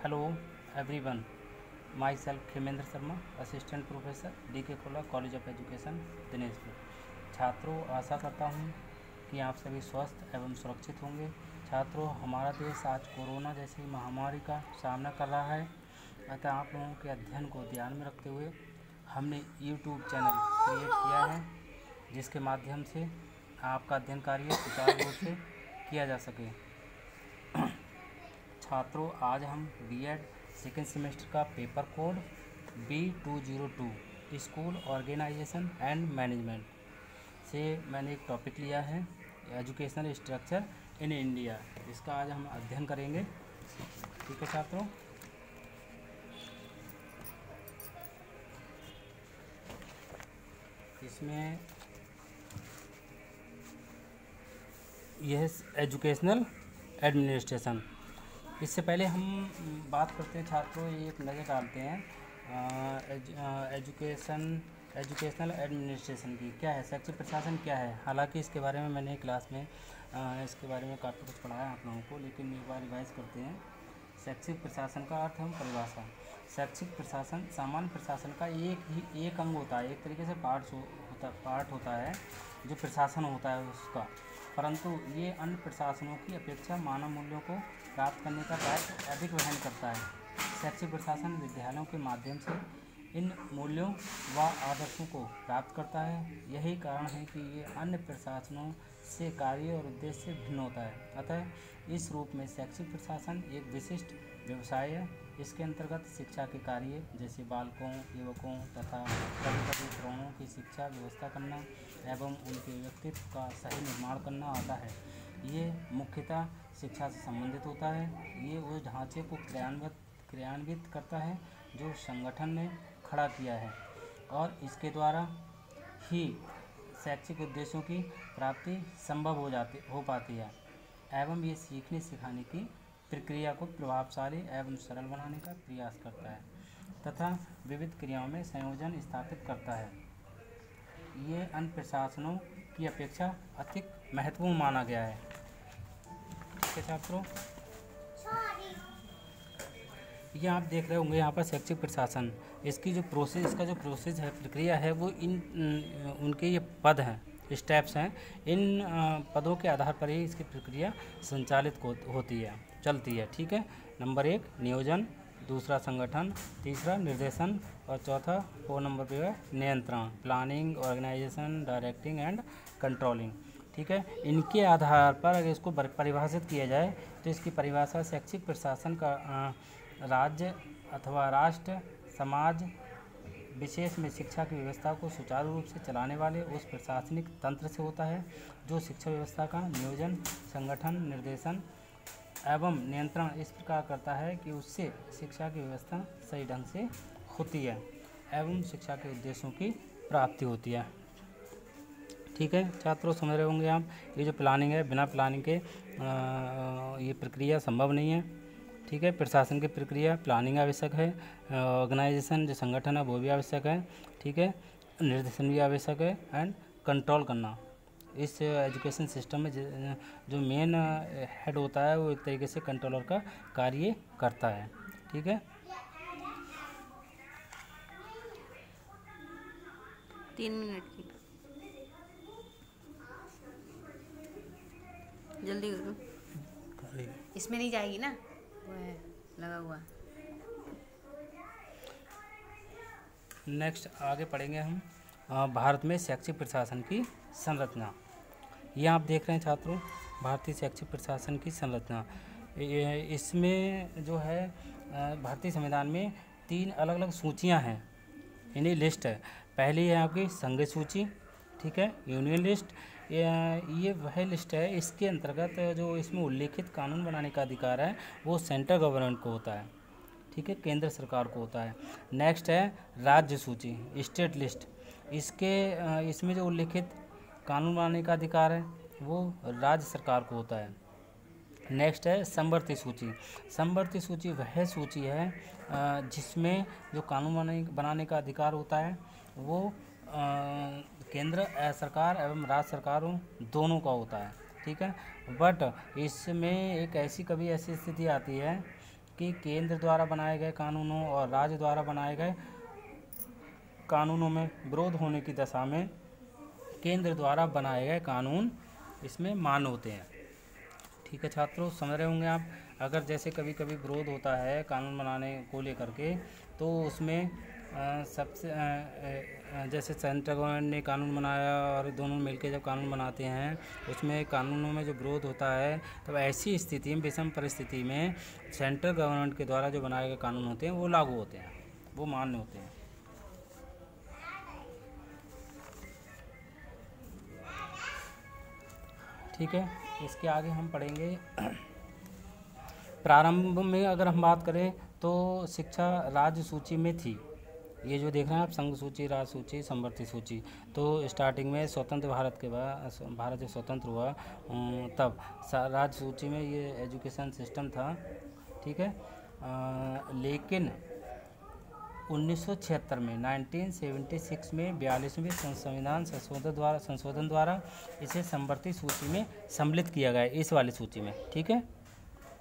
Hello everyone, my self Khemendra Sharma, assistant professor DK Cola college of education Dineshpur. छात्रों, आशा करता हूँ कि आप सभी स्वस्थ एवं सुरक्षित होंगे। छात्रों, हमारा देश आज कोरोना जैसी महामारी का सामना कर रहा है, अतः आप लोगों के अध्ययन को ध्यान में रखते हुए हमने YouTube चैनल क्रिएट किया है, जिसके माध्यम से आपका अध्ययन कार्य सुचारू रूप से किया जा सके। छात्रों, आज हम B.Ed सेकेंड सेमेस्टर का paper code B202 school organisation and management से मैंने एक टॉपिक लिया है, एजुकेशनल स्ट्रक्चर इन इंडिया। इसका आज हम अध्ययन करेंगे। ठीक है छात्रों, इसमें यह एजुकेशनल एडमिनिस्ट्रेशन। इससे पहले हम बात करते हैं छात्रों, ये एक नज़र डालते हैं एजुकेशनल एडमिनिस्ट्रेशन की। क्या है शैक्षिक प्रशासन, क्या है? हालांकि इसके बारे में मैंने क्लास में इसके बारे में काफ़ी कुछ पढ़ाया आप लोगों को, लेकिन एक बार रिवाइज करते हैं। शैक्षिक प्रशासन का अर्थ एवं परिभाषा। शैक्षिक प्रशासन सामान्य प्रशासन का एक अंग होता है, एक तरीके से पार्ट होता है जो प्रशासन होता है उसका, परंतु ये अन्य प्रशासनों की अपेक्षा मानव मूल्यों को प्राप्त करने का दायित्व अधिक वहन करता है। शैक्षिक प्रशासन विद्यालयों के माध्यम से इन मूल्यों व आदर्शों को प्राप्त करता है। यही कारण है कि ये अन्य प्रशासनों से कार्य और उद्देश्य से भिन्न होता है। अतः इस रूप में शैक्षिक प्रशासन एक विशिष्ट व्यवसाय है। इसके अंतर्गत शिक्षा के कार्य जैसे बालकों, युवकों तथा कभी तरुणों की शिक्षा व्यवस्था करना एवं उनके व्यक्तित्व का सही निर्माण करना आता है। ये मुख्यतः शिक्षा से संबंधित होता है। ये उस ढांचे को क्रियान्वित करता है जो संगठन ने खड़ा किया है, और इसके द्वारा ही शैक्षिक उद्देश्यों की प्राप्ति संभव हो पाती है, एवं ये सीखने सिखाने की प्रक्रिया को प्रभावशाली एवं सरल बनाने का प्रयास करता है तथा विविध क्रियाओं में संयोजन स्थापित करता है। ये अन्य प्रशासनों की अपेक्षा अधिक महत्वपूर्ण माना गया है। ठीक है छात्रों, ये आप देख रहे होंगे यहाँ पर शैक्षिक प्रशासन, इसका जो प्रोसेस है, प्रक्रिया है, वो उनके ये पद हैं, स्टेप्स हैं। इन पदों के आधार पर ही इसकी प्रक्रिया संचालित होती है, चलती है। ठीक है, नंबर 1 नियोजन, दूसरा संगठन, तीसरा निर्देशन, और चौथा 4 नंबर पे है नियंत्रण, planning, organisation, directing and controlling. ठीक है, इनके आधार पर अगर इसको परिभाषित किया जाए तो इसकी परिभाषा शैक्षिक प्रशासन का राज्य अथवा राष्ट्र समाज विशेष में शिक्षा की व्यवस्था को सुचारू रूप से चलाने वाले उस प्रशासनिक तंत्र से होता है जो शिक्षा व्यवस्था का नियोजन, संगठन, निर्देशन एवं नियंत्रण इस प्रकार करता है कि उससे शिक्षा की व्यवस्था सही ढंग से होती है एवं शिक्षा के उद्देश्यों की प्राप्ति होती है। ठीक है छात्रों, समझ रहे होंगे आप। ये जो प्लानिंग है, बिना प्लानिंग के ये प्रक्रिया संभव नहीं है। ठीक है, प्रशासन की प्रक्रिया प्लानिंग आवश्यक है, ऑर्गेनाइजेशन जो संगठन है वो भी आवश्यक है। ठीक है, निर्देशन भी आवश्यक है, एंड कंट्रोल करना। इस एजुकेशन सिस्टम में जो मेन हेड होता है वो एक तरीके से कंट्रोलर का कार्य करता है। ठीक है, 3 मिनट की, जल्दी करो, इसमें नहीं जाएगी ना, वो है लगा हुआ। नेक्स्ट आगे पढ़ेंगे हम भारत में शैक्षिक प्रशासन की संरचना। ये आप देख रहे हैं छात्रों, भारतीय शैक्षिक प्रशासन की संरचना। इसमें जो है भारतीय संविधान में 3 अलग अलग सूचियां हैं, यानी लिस्ट है। पहली है आपकी संघ सूची, ठीक है, यूनियन लिस्ट। ये वह लिस्ट है, इसके अंतर्गत जो इसमें उल्लेखित कानून बनाने का अधिकार है वो सेंट्रल गवर्नमेंट को होता है। ठीक है, केंद्र सरकार को होता है। नेक्स्ट है राज्य सूची, स्टेट लिस्ट। इसमें जो उल्लेखित कानून बनाने का अधिकार है वो राज्य सरकार को होता है। नेक्स्ट है समवर्ती सूची। समवर्ती सूची वह सूची है जिसमें जो कानून बनाने का अधिकार होता है वो केंद्र सरकार एवं राज्य सरकारों दोनों का होता है। ठीक है, बट इसमें एक कभी ऐसी स्थिति आती है कि केंद्र द्वारा बनाए गए कानूनों और राज्य द्वारा बनाए गए कानूनों में विरोध होने की दशा में केंद्र द्वारा बनाए गए कानून इसमें मान्य होते हैं। ठीक है छात्रों, समझ रहे होंगे आप। अगर जैसे कभी कभी विरोध होता है कानून बनाने को लेकर के, तो उसमें जैसे सेंट्रल गवर्नमेंट ने कानून बनाया और दोनों मिलकर जब कानून बनाते हैं, उसमें कानूनों में जो विरोध होता है, तब ऐसी स्थिति में, विषम परिस्थिति में सेंट्रल गवर्नमेंट के द्वारा जो बनाए गए कानून होते हैं वो लागू होते हैं, वो मान्य होते हैं। ठीक है, इसके आगे हम पढ़ेंगे। प्रारंभ में अगर हम बात करें तो शिक्षा राज्य सूची में थी। ये जो देख रहे हैं आप, संघ सूची, राज्य सूची, समवर्ती सूची। तो स्टार्टिंग में स्वतंत्र भारत के बाद, भारत जब स्वतंत्र हुआ तब राज्य सूची में ये एजुकेशन सिस्टम था। ठीक है, लेकिन 1976 में 1976 में 42वें संविधान संशोधन द्वारा इसे समवर्ती सूची में सम्मिलित किया गया, इस वाली सूची में। ठीक है,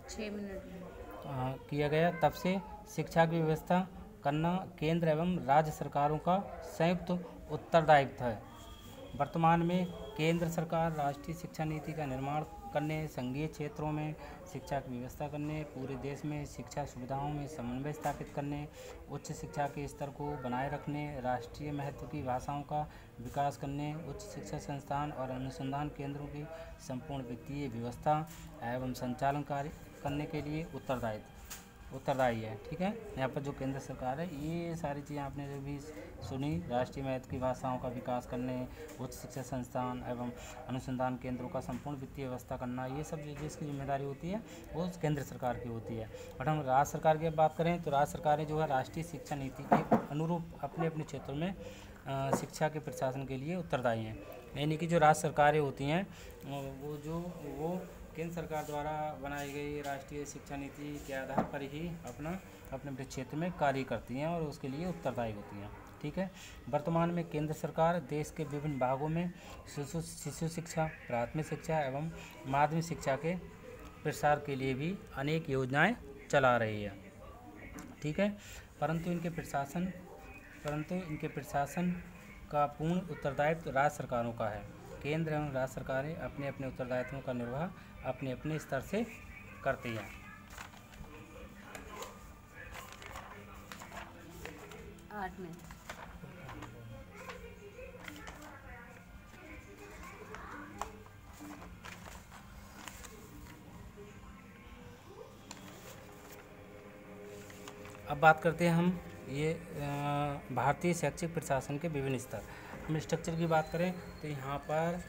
6 मिनट किया गया। तब से शिक्षा की व्यवस्था करना केंद्र एवं राज्य सरकारों का संयुक्त उत्तरदायित्व है। वर्तमान में केंद्र सरकार राष्ट्रीय शिक्षा नीति का निर्माण करने, संघीय क्षेत्रों में शिक्षा की व्यवस्था करने, पूरे देश में शिक्षा सुविधाओं में समन्वय स्थापित करने, उच्च शिक्षा के स्तर को बनाए रखने, राष्ट्रीय महत्व की भाषाओं का विकास करने, उच्च शिक्षा संस्थान और अनुसंधान केंद्रों की संपूर्ण वित्तीय व्यवस्था एवं संचालन कार्य करने के लिए उत्तरदायी है। ठीक है, यहाँ पर जो केंद्र सरकार है, ये सारी चीज़ें आपने जो भी सुनी, राष्ट्रीय महत्व की भाषाओं का विकास करने, उच्च शिक्षा संस्थान एवं अनुसंधान केंद्रों का संपूर्ण वित्तीय व्यवस्था करना, ये सब जिसकी जिम्मेदारी होती है वो केंद्र सरकार की होती है। और हम राज्य सरकार की बात करें तो राज्य सरकारें जो है राष्ट्रीय शिक्षा नीति के अनुरूप अपने अपने क्षेत्रों में शिक्षा के प्रशासन के लिए उत्तरदायी हैं। यानी कि जो राज्य सरकारें होती हैं वो केंद्र सरकार द्वारा बनाई गई राष्ट्रीय शिक्षा नीति के आधार पर ही अपने अपने क्षेत्र में कार्य करती हैं और उसके लिए उत्तरदायी होती हैं। ठीक है, वर्तमान में केंद्र सरकार देश के विभिन्न भागों में शिशु शिक्षा, प्राथमिक शिक्षा एवं माध्यमिक शिक्षा के प्रसार के लिए भी अनेक योजनाएं चला रही है। ठीक है, परंतु इनके प्रशासन का पूर्ण उत्तरदायित्व राज्य सरकारों का है। केंद्र एवं राज्य सरकारें अपने अपने उत्तरदायित्वों का निर्वाह अपने अपने स्तर से करती हैं। अब बात करते हैं हम ये भारतीय शैक्षिक प्रशासन के विभिन्न स्तर। हम स्ट्रक्चर की बात करें तो यहाँ पर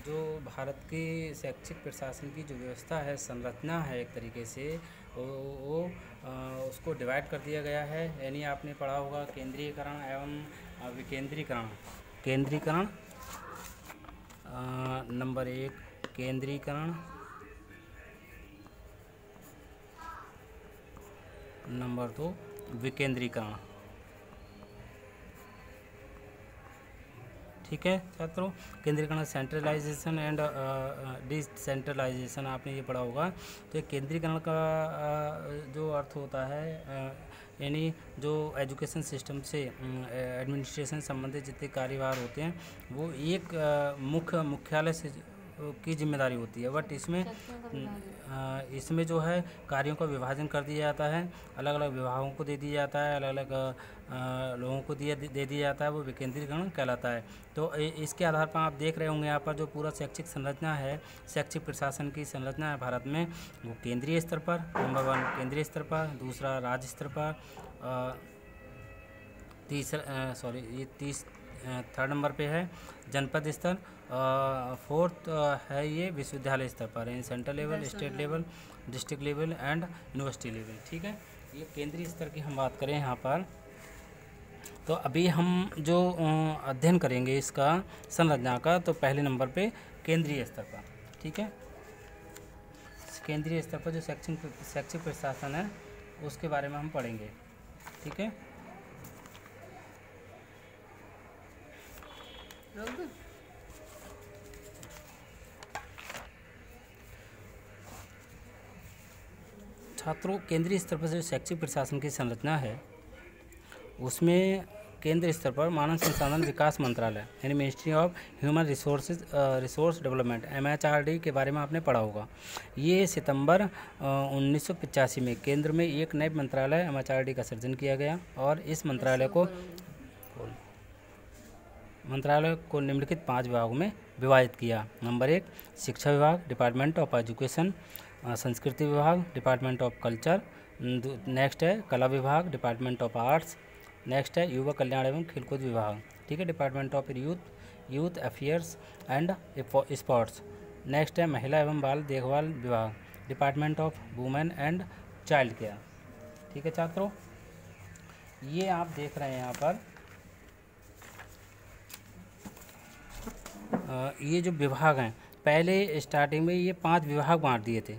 जो भारत की शैक्षिक प्रशासन की जो व्यवस्था है, संरचना है, एक तरीके से वो उसको डिवाइड कर दिया गया है। यानी आपने पढ़ा होगा केंद्रीयकरण एवं विकेंद्रीकरण। केंद्रीकरण नंबर 1, केंद्रीकरण नंबर 2, विकेंद्रीकरण। ठीक है छात्रों, केंद्रीकरण सेंट्रलाइजेशन एंड डिसेंट्रलाइजेशन आपने ये पढ़ा होगा। तो केंद्रीकरण का जो अर्थ होता है, यानी जो एजुकेशन सिस्टम से एडमिनिस्ट्रेशन संबंधित जितने कार्यभार होते हैं वो एक मुख्यालय से की जिम्मेदारी होती है। बट इसमें जो है कार्यों का विभाजन कर दिया जाता है, अलग अलग विभागों को दे दिया जाता है, अलग अलग लोगों को दे दिया जाता है, वो विकेंद्रीकरण कहलाता है। तो इसके आधार पर आप देख रहे होंगे यहाँ पर जो पूरा शैक्षिक संरचना है, शैक्षिक प्रशासन की संरचना है भारत में, वो केंद्रीय स्तर पर नंबर 1 केंद्रीय स्तर पर, दूसरा राज्य स्तर पर, थर्ड नंबर पे है जनपद स्तर, 4th है ये विश्वविद्यालय स्तर पर, central level, state level, district level and university level. ठीक है, ये केंद्रीय स्तर की हम बात करें यहाँ पर, तो अभी हम जो अध्ययन करेंगे इसका संरचना का, तो पहले नंबर पे केंद्रीय स्तर पर। ठीक है, केंद्रीय स्तर पर जो शैक्षिक प्रशासन है उसके बारे में हम पढ़ेंगे। ठीक है, छात्रों, केंद्रीय स्तर पर जो शैक्षिक प्रशासन की संरचना है उसमें केंद्र स्तर पर मानव संसाधन विकास मंत्रालय यानी ministry of human resource development MHRD के बारे में आपने पढ़ा होगा। ये सितंबर 1985 में केंद्र में एक नए मंत्रालय MHRD का सृजन किया गया और इस मंत्रालय को निम्नलिखित 5 विभागों में विभाजित किया। नंबर 1 शिक्षा विभाग, डिपार्टमेंट ऑफ एजुकेशन। संस्कृति विभाग, डिपार्टमेंट ऑफ कल्चर। नेक्स्ट है कला विभाग, डिपार्टमेंट ऑफ आर्ट्स। नेक्स्ट है युवा कल्याण एवं खेलकूद विभाग, ठीक है, department of youth affairs and sports. Next है महिला एवं बाल देखभाल विभाग, department of women and child care, ठीक है छात्रों। ये आप देख रहे हैं यहाँ पर ये जो विभाग हैं, पहले स्टार्टिंग में ये 5 विभाग बांट दिए थे,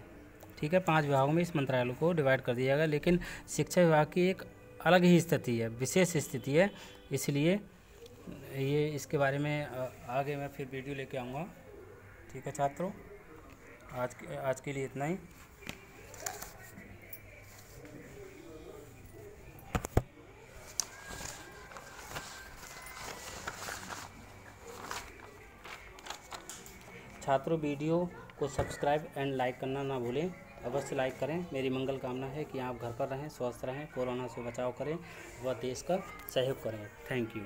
ठीक है, 5 विभागों में इस मंत्रालय को डिवाइड कर दिया गया। लेकिन शिक्षा विभाग की एक अलग ही स्थिति है, विशेष स्थिति है, इसलिए ये इसके बारे में आगे मैं फिर वीडियो लेके आऊँगा, ठीक है छात्रों। आज के लिए इतना ही। छात्रों, वीडियो को सब्सक्राइब एंड लाइक करना ना भूलें, अवश्य लाइक करें। मेरी मंगल कामना है कि आप घर पर रहें, स्वस्थ रहें, कोरोना से बचाव करें व देश का सहयोग करें। Thank you.